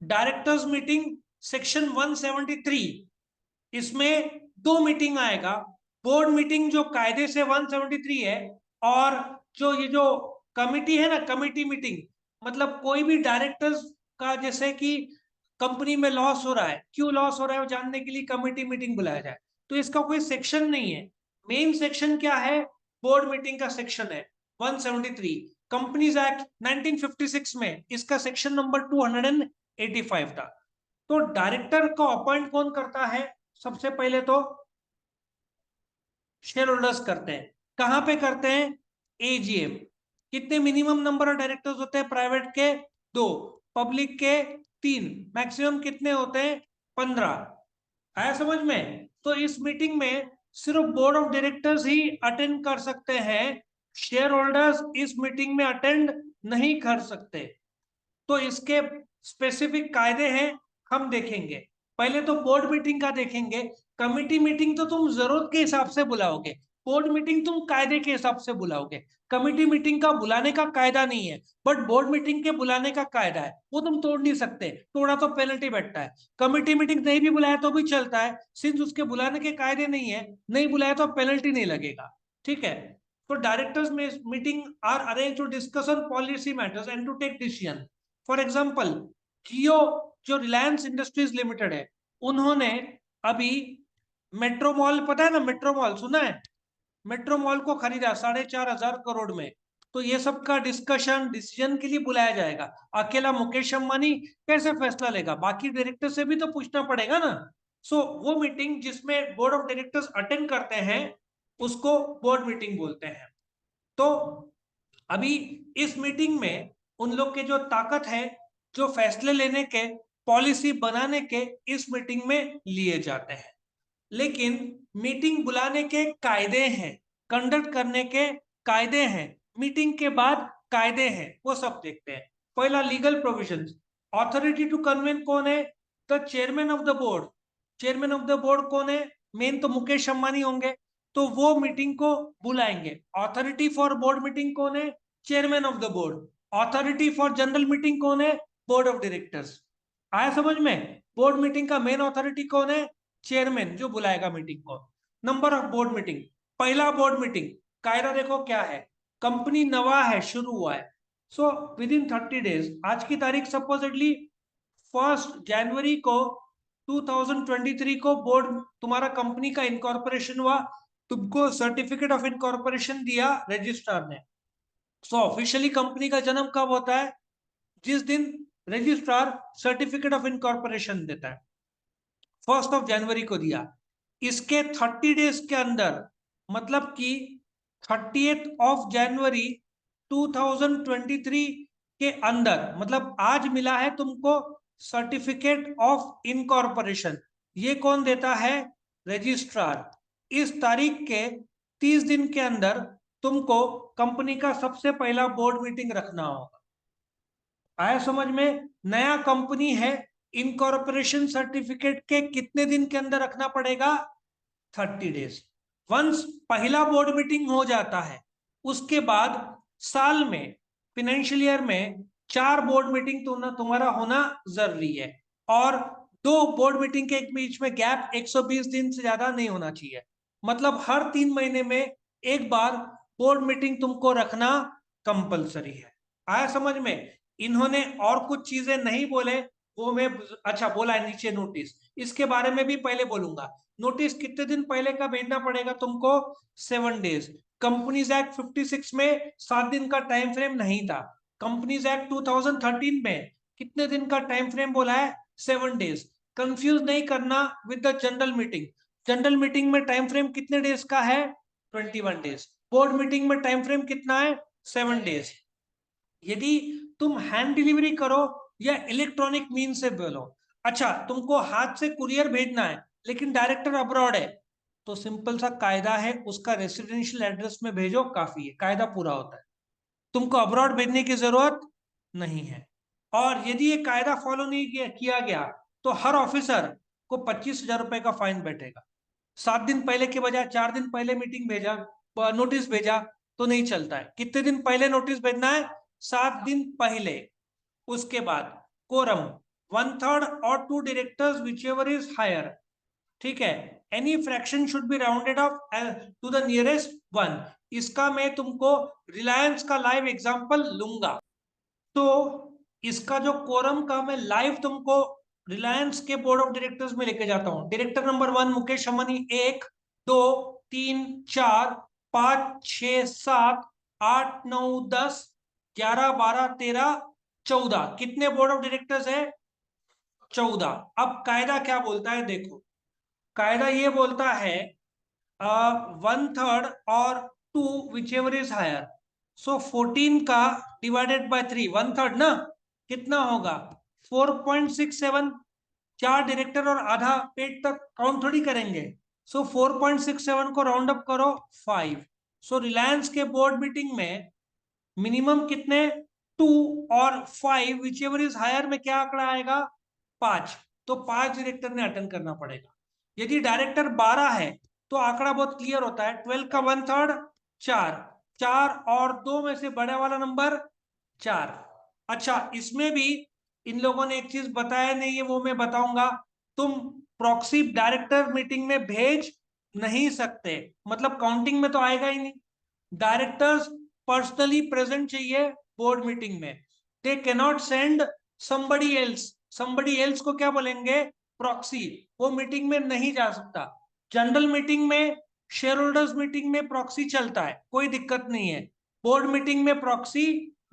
Directors meeting section 173, इसमें दो meeting आएगा। बोर्ड मीटिंग जो कायदे से 173 है, और जो ये जो कमिटी है ना, कमिटी मीटिंग, मतलब कोई भी डायरेक्टर्स का, जैसे कि कंपनी में लॉस हो रहा है, क्यों लॉस हो रहा है वो जानने के लिए कमिटी मीटिंग बुलाया जाए, तो इसका कोई सेक्शन नहीं है। मेन सेक्शन क्या है? बोर्ड मीटिंग का सेक्शन है 173। कंपनीज एक्ट 1956 में इसका सेक्शन नंबर 285 था। तो डायरेक्टर को अपॉइंट कौन करता है? सबसे पहले तो शेयर होल्डर्स करते हैं। कहां पे करते हैं? एजीएम। कितने मिनिमम नंबर ऑफ डायरेक्टर्स होते हैं प्राइवेट के? दो। पब्लिक के? तीन। मैक्सिमम कितने होते हैं? 15। आया समझ में? तो इस मीटिंग में सिर्फ board of directors he attend कर सकते हैं, शेयर होल्डर्स इस मीटिंग में अटेंड नहीं कर सकते। तो इसके स्पेसिफिक कायदे हैं, हम देखेंगे। पहले तो बोर्ड मीटिंग का देखेंगे। कमिटी मीटिंग तो तुम जरूरत के हिसाब से बुलाओगे, बोर्ड मीटिंग तुम कायदे के हिसाब से बुलाओगे। कमिटी मीटिंग का बुलाने का कायदा नहीं है, बट बोर्ड मीटिंग के बुलाने का कायदा है, वो तुम तोड़ नहीं सकते, तोड़ा तो पेनल्टी बैठता है। कमिटी मीटिंग नहीं भी बुलाया तो भी चलता है, सिंस उसके बुलाने के कायदे नहीं है, नहीं बुलाया तो पेनल्टी नहीं लगेगा। ठीक है। तो directors meeting are arrange to discuss on policy matters and to take decision. For example, Jio, जो रिलायंस इंडस्ट्रीज लिमिटेड है, उन्होंने अभी मेट्रो मॉल, पता है ना मेट्रो मॉल, सुना है? मेट्रो मॉल को खरीदा 4,500 करोड़ में। तो ये सब का डिस्कशन डिसीजन के लिए बुलाया जाएगा। अकेला मुकेश अंबानी कैसे फैसला लेगा? बाकी डायरेक्टर से भी तो पूछना पड़ेगा ना। सो वो मीटिंग जिसमें बोर्ड ऑफ डायरेक्टर्स अटेंड करते हैं, उसको बोर्ड मीटिंग बोलते हैं। तो अभी इस मीटिंग में उन लोग के जो ताकत है, जो फैसले लेने के, पॉलिसी बनाने के, इस मीटिंग में लिए जाते हैं। लेकिन मीटिंग बुलाने के कायदे हैं, कंडक्ट करने के कायदे हैं, मीटिंग के बाद कायदे हैं, वो सब देखते हैं। पहला, लीगल प्रोविजंस। ऑथोरिटी टू कन्वेन कौन है? The chairman of the board. Chairman of the board कौन है? मेन तो मुकेश अंबानी होंगे, तो वो मीटिंग को बुलाएंगे। ऑथोरिटी फॉर बोर्ड मीटिंग कौन है? Chairman of the board. Authority for general meeting कौन है? Board of directors. आया समझ में? बोर्ड मीटिंग का मेन ऑथोरिटी कौन है? चेयरमैन, जो बुलाएगा मीटिंग को। Number of board meeting. पहला बोर्ड मीटिंग, कायदा देखो क्या है। कंपनी नवा है, शुरू हुआ है, सो विद इन 30 डेज, आज की तारीख सपोजिटली 1 जनवरी को 2023 को बोर्ड, तुम्हारा कंपनी का इनकॉर्पोरेशन हुआ, तुमको सर्टिफिकेट ऑफ इनकॉर्पोरेशन दिया रजिस्ट्रार ने। सो ऑफिशियली कंपनी का जन्म कब होता है? जिस दिन रजिस्ट्रार सर्टिफिकेट ऑफ इनकॉर्पोरेशन देता है, 1 जनवरी को दिया। इसके 30 डेज के अंदर, मतलब कि 30 जनवरी 2023 के अंदर, मतलब आज मिला है तुमको सर्टिफिकेट ऑफ इनकॉर्पोरेशन, ये कौन देता है? रजिस्ट्रार। इस तारीख के 30 दिन के अंदर तुमको कंपनी का सबसे पहला बोर्ड मीटिंग रखना होगा। आया समझ में? नया कंपनी है, इनकॉर्पोरेशन सर्टिफिकेट के कितने दिन के अंदर रखना पड़ेगा? 30 डेज। वंस पहला बोर्ड मीटिंग हो जाता है, उसके बाद साल में, फिनेंशियल ईयर में 4 बोर्ड मीटिंग तुम्हारा होना जरूरी है। और 2 बोर्ड मीटिंग के बीच में गैप 120 दिन से ज्यादा नहीं होना चाहिए। मतलब हर 3 महीने में एक बार बोर्ड मीटिंग तुमको रखना कंपलसरी है। आया समझ में? इन्होंने और कुछ चीजें नहीं बोले, वो मैं, अच्छा बोला है नीचे नोटिस, इसके बारे में भी पहले बोलूंगा। नोटिस कितने दिन पहले का भेजना पड़ेगा तुमको? 7 डेज। कंपनीज एक्ट 56 में 7 दिन का टाइम फ्रेम नहीं था। कंपनीज एक्ट 2013 में कितने दिन का टाइम फ्रेम बोला है? 7 डेज। कंफ्यूज नहीं करना with the general meeting. General meeting में टाइम फ्रेम कितने डेज का है? 21 डेज। बोर्ड मीटिंग में टाइम फ्रेम कितना है? 7 डेज। यदि तुम हैंड डिलीवरी करो या इलेक्ट्रॉनिक मीन से बोलो, अच्छा तुमको हाथ से कुरियर भेजना है लेकिन डायरेक्टर अब्रॉड है, तो सिंपल सा कायदा है, उसका रेसिडेंशियल एड्रेस में भेजो, काफी है, कायदा पूरा होता है। तुमको अब्रॉड भेजने की जरूरत नहीं है। और यदि ये कायदा फॉलो नहीं किया गया, तो हर ऑफिसर को 25,000 रुपए का फाइन बैठेगा। 7 दिन पहले के बजाय 4 दिन पहले मीटिंग भेजा, नोटिस भेजा, तो नहीं चलता है। कितने दिन पहले नोटिस भेजना है? 7 दिन पहले। उसके बाद कोरम, 1/3 और 2 directors which ever is higher, ठीक है। Any fraction should be rounded off to the nearest 1। इसका मैं तुमको रिलायंस का लाइव एग्जांपल लूंगा। तो इसका जो कोरम का मैं लाइव तुमको रिलायंस के बोर्ड ऑफ डायरेक्टर्स में लेके जाता हूं। डायरेक्टर नंबर 1 मुकेश अंबानी, 1 2 3 4 5 6 7 8 9 10 11 12 13 14, कितने बोर्ड ऑफ डायरेक्टर्स है? 14। अब कायदा क्या बोलता है देखो, कायदा ये बोलता है 1/3 और 2 विच एवर इज हायर। सो 14 का डिवाइडेड बाय 3, 1/3 ना, कितना होगा? 4.67। 4 डायरेक्टर और आधा पेट तक काउंट थोड़ी करेंगे। सो 4.67 को राउंड अप करो 5। सो रिलायंस के बोर्ड मीटिंग में मिनिमम कितने? 2 और 5 विच एवर इज हायर में क्या आंकड़ा आएगा? 5। तो 5 डायरेक्टर ने अटेंड करना पड़ेगा। यदि डायरेक्टर 12 है तो आंकड़ा बहुत क्लियर होता है, 12 का 1/3 4, 4 और 2 में से बड़ा वाला नंबर 4। अच्छा, इसमें भी इन लोगों ने एक चीज बताया नहीं है, वो मैं बताऊंगा। तुम प्रॉक्सी डायरेक्टर मीटिंग में भेज नहीं सकते, मतलब काउंटिंग में तो आएगा ही नहीं। डायरेक्टर्स पर्सनली प्रेजेंट चाहिए बोर्ड मीटिंग में। They cannot send somebody else। somebody else को क्या बोलेंगे? प्रॉक्सी। वो मीटिंग में नहीं जा सकता। जनरल मीटिंग में, शेयर होल्डर्स मीटिंग में प्रॉक्सी चलता है, कोई दिक्कत नहीं है। बोर्ड मीटिंग में प्रॉक्सी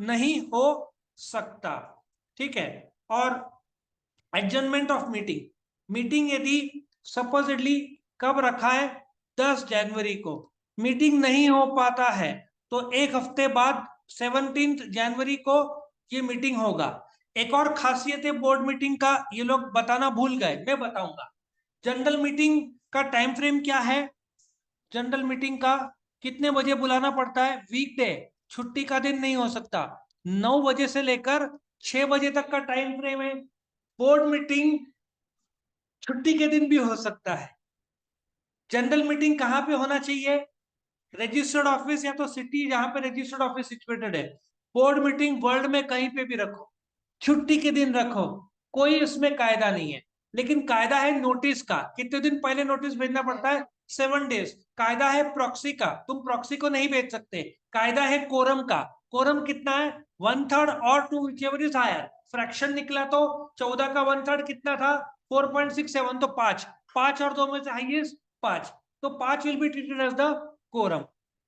नहीं हो सकता, ठीक है। और एडजर्नमेंट ऑफ मीटिंग, मीटिंग यदि सपोजिटली कब रखा है? 10 जनवरी को। मीटिंग नहीं हो पाता है तो एक हफ्ते बाद 17 जनवरी को ये मीटिंग होगा। एक और खासियत है बोर्ड मीटिंग का, ये लोग बताना भूल गए, मैं बताऊंगा। जनरल मीटिंग का टाइम फ्रेम क्या है? जनरल मीटिंग का कितने बजे बुलाना पड़ता है? वीकडे, छुट्टी का दिन नहीं हो सकता। 9 बजे से लेकर 6 बजे तक का टाइम फ्रेम है। बोर्ड मीटिंग छुट्टी के दिन भी हो सकता है। जनरल मीटिंग कहां पे होना चाहिए? रजिस्टर्ड ऑफिस या तो सिटी जहां पे रजिस्टर्ड ऑफिस सिचुएटेड है। बोर्ड मीटिंग वर्ल्ड में कहीं पे भी रखो, छुट्टी के दिन रखो, कोई उसमें कायदा नहीं है। लेकिन कायदा है नोटिस का, कितने दिन पहले नोटिस भेजना पड़ता है? 7 डेज। कायदा है प्रॉक्सी का, तुम प्रॉक्सी को नहीं भेज सकते। कायदा है कोरम का, कोरम कितना है? 1/3 और 2 whichever is higher। फ्रैक्शन निकला तो 14 का 1/3 कितना था? 4.67, तो 5। 5 और 2 में से हाईएस्ट 5, तो 5 will be treated as the quorum.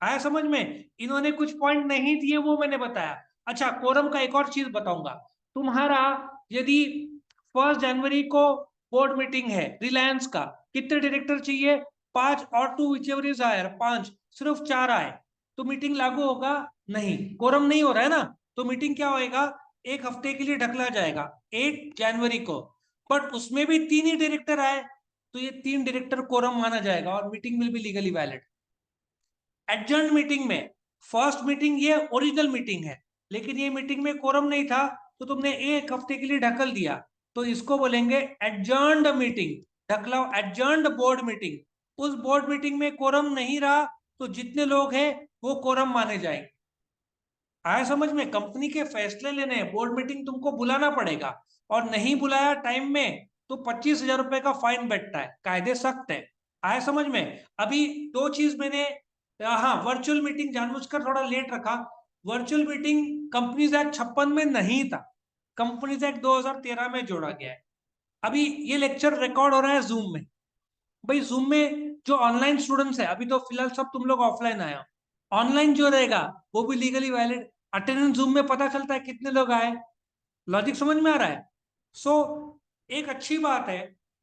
आया समझ में? इन्होंने कुछ पॉइंट नहीं दिए, वो मैंने बताया। अच्छा, कोरम का एक और चीज बताऊंगा। तुम्हारा यदि 1 जनवरी को बोर्ड मीटिंग है रिलायंस का, कितने डायरेक्टर चाहिए? 5 और 2 whichever is higher, 5। सिर्फ 4 आए तो मीटिंग लागू होगा नहीं, कोरम नहीं हो रहा है ना। तो मीटिंग क्या होएगा? एक हफ्ते के लिए ढकला जाएगा 8 जनवरी को। बट उसमें भी 3 ही डायरेक्टर आए तो ये 3 डायरेक्टर कोरम माना जाएगा और meeting will be legally valid. Adjourn meeting में, फर्स्ट मीटिंग ये ओरिजिनल मीटिंग है, लेकिन ये मीटिंग में कोरम नहीं था तो तुमने एक हफ्ते के लिए ढकल दिया, तो इसको बोलेंगे एडजर्न्ड मीटिंग। ढकलाओ, एडजर्न्ड बोर्ड मीटिंग। उस बोर्ड मीटिंग में कोरम नहीं रहा तो जितने लोग हैं वो कोरम माने जाएंगे। आया समझ में? कंपनी के फैसले लेने हैं, बोर्ड मीटिंग तुमको बुलाना पड़ेगा, और नहीं बुलाया टाइम में तो 25,000 रुपए का फाइन बैठता है, कायदे सख्त है। आया समझ में? अभी दो चीज मैंने, हाँ, वर्चुअल मीटिंग जानबूझकर थोड़ा लेट रखा। वर्चुअल मीटिंग कंपनीज एक्ट 56 में नहीं था, कंपनीज एक्ट 2013 में जोड़ा गया है। अभी ये लेक्चर रिकॉर्ड हो रहा है जूम में। भाई जूम में जो ऑनलाइन स्टूडेंट्स है, अभी तो फिलहाल सब तुम लोग ऑफलाइन आए हो, ऑनलाइन जो रहेगा वो भी लीगली वैलिड। अटेंडेंस जूम में पता चलता है कितने लोग आए। लॉजिक समझ में आ रहा है? सो एक अच्छी बात है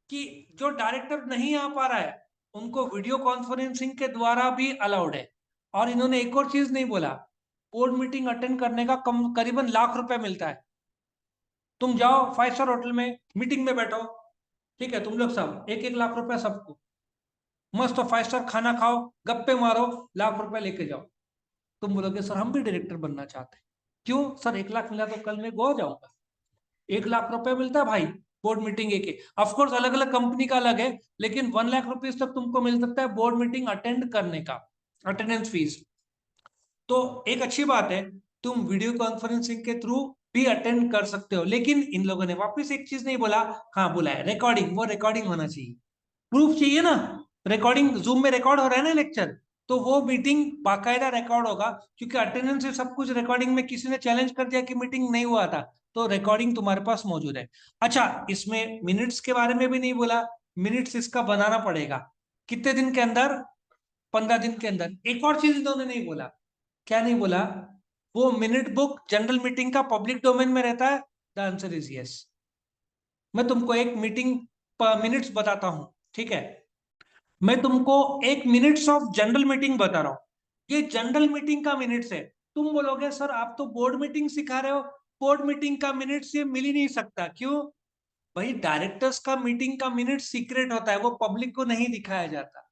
कि जो डायरेक्टर नहीं आ पा रहा है उनको वीडियो कॉन्फ्रेंसिंग के द्वारा भी अलाउड है। और इन्होंने एक और चीज नहीं बोला, बोर्ड मीटिंग अटेंड करने का कम करीबन लाख रुपए मिलता है। तुम जाओ 5 स्टार होटल में मीटिंग में बैठो, ठीक है, तुम लोग सब 1-1 लाख रुपए सबको, मस्त 5 स्टार खाना खाओ, गप्पे मारो, लाख रुपए लेके जाओ। तुम बोलोगे सर हम भी डायरेक्टर बनना चाहते हैं। क्यों सर? 1 लाख मिला तो कल मैं गोवा जाऊंगा। 1 लाख रुपए मिलता है भाई बोर्ड मीटिंग एक। ऑफ कोर्स अलग अलग कंपनी का अलग है, लेकिन 1 लाख रुपीज तक तुमको मिल सकता है बोर्ड मीटिंग अटेंड करने का, अटेंडेंस फीस। तो एक अच्छी बात है, तुम वीडियो कॉन्फ्रेंसिंग के थ्रू भी अटेंड कर सकते हो। लेकिन इन लोगों ने वापस एक चीज नहीं बोला, हाँ बोला है रिकॉर्डिंग, वो रिकॉर्डिंग होना चाहिए, प्रूफ चाहिए ना। रिकॉर्डिंग जूम में रिकॉर्ड हो रहा है ना लेक्चर, तो वो मीटिंग बाकायदा रिकॉर्ड होगा, क्योंकि अटेंडेंस से सब कुछ रिकॉर्डिंग में, किसी ने चैलेंज कर दिया कि मीटिंग नहीं हुआ था, तो रिकॉर्डिंग तुम्हारे पास मौजूद है। अच्छा, इसमें मिनट्स के बारे में भी नहीं बोला, मिनट्स इसका बनाना पड़ेगा कितने दिन के अंदर, 15 दिन के अंदर। एक और चीज इन्होंने नहीं बोला, क्या नहीं बोला, वो मिनट बुक जनरल मीटिंग का पब्लिक डोमेन में रहता है। The answer is yes. मैं तुमको एक मीटिंग मिनट्स बताता हूं, ठीक है, मैं तुमको एक मिनट्स ऑफ जनरल मीटिंग बता रहा हूं, ये जनरल मीटिंग का मिनट्स है। तुम बोलोगे सर आप तो बोर्ड मीटिंग सिखा रहे हो, बोर्ड मीटिंग का मिनट्स ये मिल ही नहीं सकता, क्यों भाई? डायरेक्टर्स का मीटिंग का मिनट सीक्रेट होता है, वो पब्लिक को नहीं दिखाया जाता।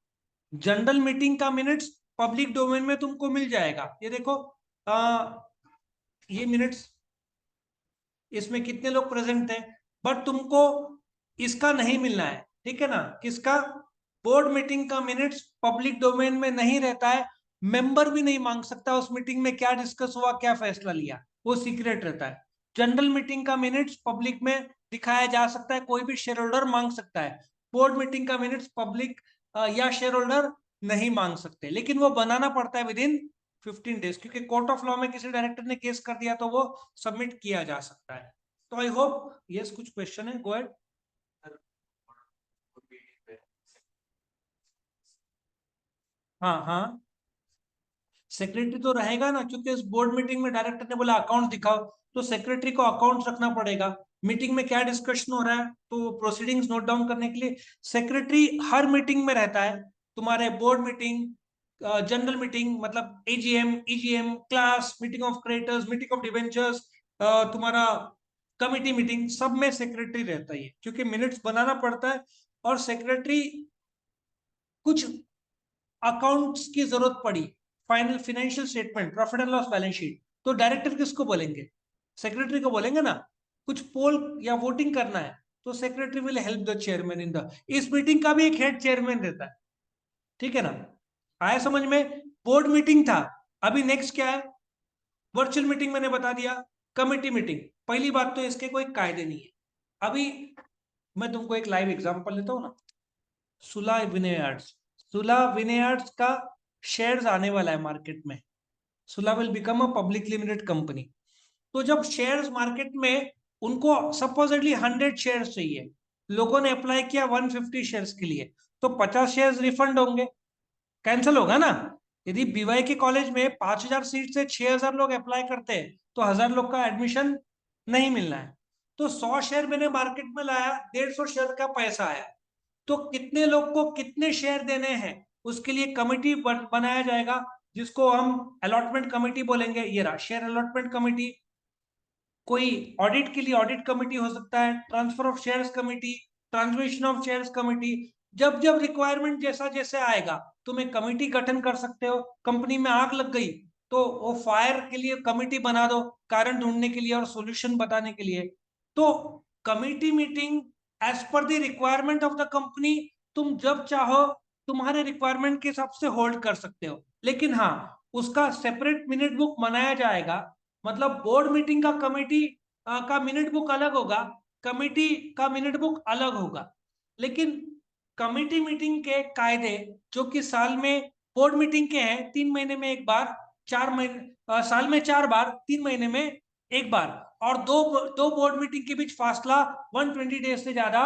जनरल मीटिंग का मिनट्स पब्लिक डोमेन में तुमको मिल जाएगा। ये देखो, ये मिनट्स, इसमें कितने लोग प्रेजेंट थे, बट तुमको इसका नहीं मिलना है, ठीक है ना, किसका? बोर्ड मीटिंग का मिनट्स पब्लिक डोमेन में नहीं रहता है, मेंबर भी नहीं मांग सकता उस मीटिंग में क्या डिस्कस हुआ, क्या फैसला लिया, वो सीक्रेट रहता है। जनरल मीटिंग का मिनट्स पब्लिक में दिखाया जा सकता है, कोई भी शेयर होल्डर मांग सकता है। बोर्ड मीटिंग का मिनट्स पब्लिक या शेयर होल्डर नहीं मांग सकते, लेकिन वो बनाना पड़ता है विद इन 15 डेज, क्योंकि कोर्ट ऑफ लॉ में किसी डायरेक्टर ने केस कर दिया तो वो सबमिट किया जा सकता है। तो आई होप, यस कुछ क्वेश्चन है, गो अहेड। हाँ हाँ, सेक्रेटरी तो रहेगा ना, क्योंकि इस बोर्ड मीटिंग में डायरेक्टर ने बोला अकाउंट दिखाओ, तो सेक्रेटरी को अकाउंट रखना पड़ेगा। मीटिंग में क्या डिस्कशन हो रहा है तो प्रोसीडिंग्स नोट डाउन करने के लिए सेक्रेटरी हर मीटिंग में रहता है। तुम्हारे बोर्ड मीटिंग, जनरल मीटिंग मतलब AGM, EGM, class, meeting of creators, meeting of debentures, तुम्हारा कमिटी मीटिंग, सब में सेक्रेटरी रहता ही है, क्योंकि मिनट्स बनाना पड़ता है। और सेक्रेटरी, कुछ अकाउंट्स की जरूरत पड़ी, final financial statement, profit and loss balance sheet, तो डायरेक्टर किसको बोलेंगे? सेक्रेटरी को बोलेंगे ना। कुछ पोल या वोटिंग करना है, तो secretary will help the chairman in the, इस मीटिंग का भी एक हेड चेयरमैन रहता है, ठीक है ना। आया समझ में? बोर्ड मीटिंग था, अभी नेक्स्ट क्या है? वर्चुअल मीटिंग मैंने बता दिया। कमिटी मीटिंग, पहली बात तो इसके कोई कायदे नहीं है। अभी मैं तुमको एक लाइव एग्जांपल लेता हूँ ना, सुला विनेयार्ड्स, सुला विनेयार्ड्स का शेयर्स आने वाला है मार्केट में। सुला will become a public limited company. तो जब शेयर्स मार्केट में, उनको सपोजिटली 100 शेयर्स चाहिए, लोगों ने अप्लाई किया 150 शेयर्स के लिए, तो 50 शेयर्स रिफंड होंगे, कैंसिल होगा ना। यदि बीवाई के कॉलेज में 5,000 सीट से 6,000 लोग अप्लाई करते हैं, तो 1,000 लोग का एडमिशन नहीं मिलना है। तो 100 शेयर मैंने मार्केट में लाया, 150 शेयर का पैसा आया, तो कितने लोग को कितने शेयर देने हैं, उसके लिए कमिटी बनाया जाएगा, जिसको हम अलॉटमेंट कमिटी बोलेंगे। ये रहा शेयर अलॉटमेंट कमिटी। कोई ऑडिट के लिए ऑडिट कमिटी हो सकता है, transfer of shares committee, transmission of shares committee. जब जब रिक्वायरमेंट जैसा जैसे आएगा, तुम एक कमिटी गठन कर सकते हो। कंपनी में आग लग गई, तो वो फायर के लिए कमिटी बना दो, कारण ढूंढने के लिए और सॉल्यूशन बताने के लिए। तो committee meeting as per the requirement of the company, तुम जब चाहो तुम्हारे रिक्वायरमेंट के हिसाब से होल्ड कर सकते हो। लेकिन हाँ, उसका सेपरेट मिनट बुक बनाया जाएगा, मतलब बोर्ड मीटिंग का कमेटी का मिनट बुक अलग होगा, कमेटी का मिनट बुक अलग होगा। लेकिन कमेटी मीटिंग के कायदे, जो कि साल में, बोर्ड मीटिंग के हैं 3 महीने में एक बार, 4 महीने, साल में 4 बार, 3 महीने में एक बार, और दो दो बोर्ड मीटिंग के बीच फासला 120 डेज से ज्यादा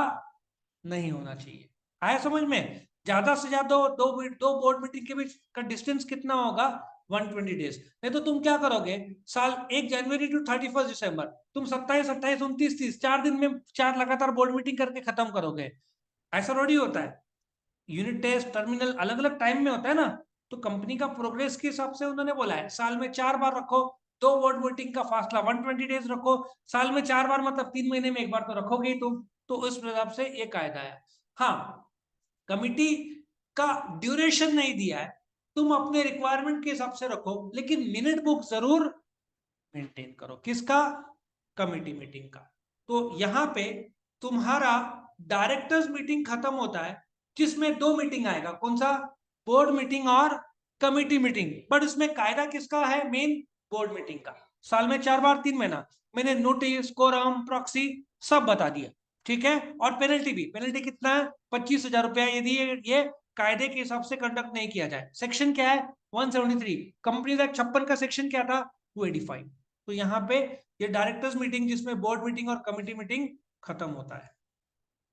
नहीं होना चाहिए। आया समझ में? ज्यादा से ज्यादा दो दो बोर्ड मीटिंग के बीच का डिस्टेंस कितना होगा? 120 डेज। नहीं तो तुम क्या करोगे, साल 1 जनवरी टू 31 दिसंबर, तुम 27, 28, 29, 30, 4 दिन में 4 लगातार बोर्ड मीटिंग करके खत्म करोगे। ऐसा थोड़ी होता है। यूनिट टेस्ट, टर्मिनल अलग अलग टाइम में होता है ना। तो कंपनी का प्रोग्रेस के हिसाब से उन्होंने बोला है साल में 4 बार रखो, दो बोर्ड मीटिंग का फासला 120 डेज रखो। साल में 4 बार मतलब 3 महीने में एक बार तो रखोगे ही तुम। तो उस हिसाब से ये कायदा है। हाँ, कमिटी का ड्यूरेशन नहीं दिया है, तुम अपने रिक्वायरमेंट के हिसाब से रखो, लेकिन मिनट बुक जरूर मेंटेन करो। किसका? कमिटी मीटिंग का। तो यहां पे तुम्हारा डायरेक्टर्स मीटिंग खत्म होता है, जिसमें दो मीटिंग आएगा, कौन सा? बोर्ड मीटिंग और कमिटी मीटिंग। बट इसमें कायदा किसका है मेन? बोर्ड मीटिंग का। साल में 4 बार, 3 महीना। मैंने नोटिस, कोरम, प्रॉक्सी सब बता दिया, ठीक है। और पेनल्टी भी, पेनल्टी कितना है, 25,000 रुपया, यदि ये कायदे के हिसाब से कंडक्ट नहीं किया जाए। सेक्शन क्या है, 173, कंपनीज एक्ट 56 का सेक्शन क्या था, 285। तो यहाँ पे ये डायरेक्टर्स मीटिंग जिसमें बोर्ड मीटिंग और कमिटी मीटिंग खत्म होता है।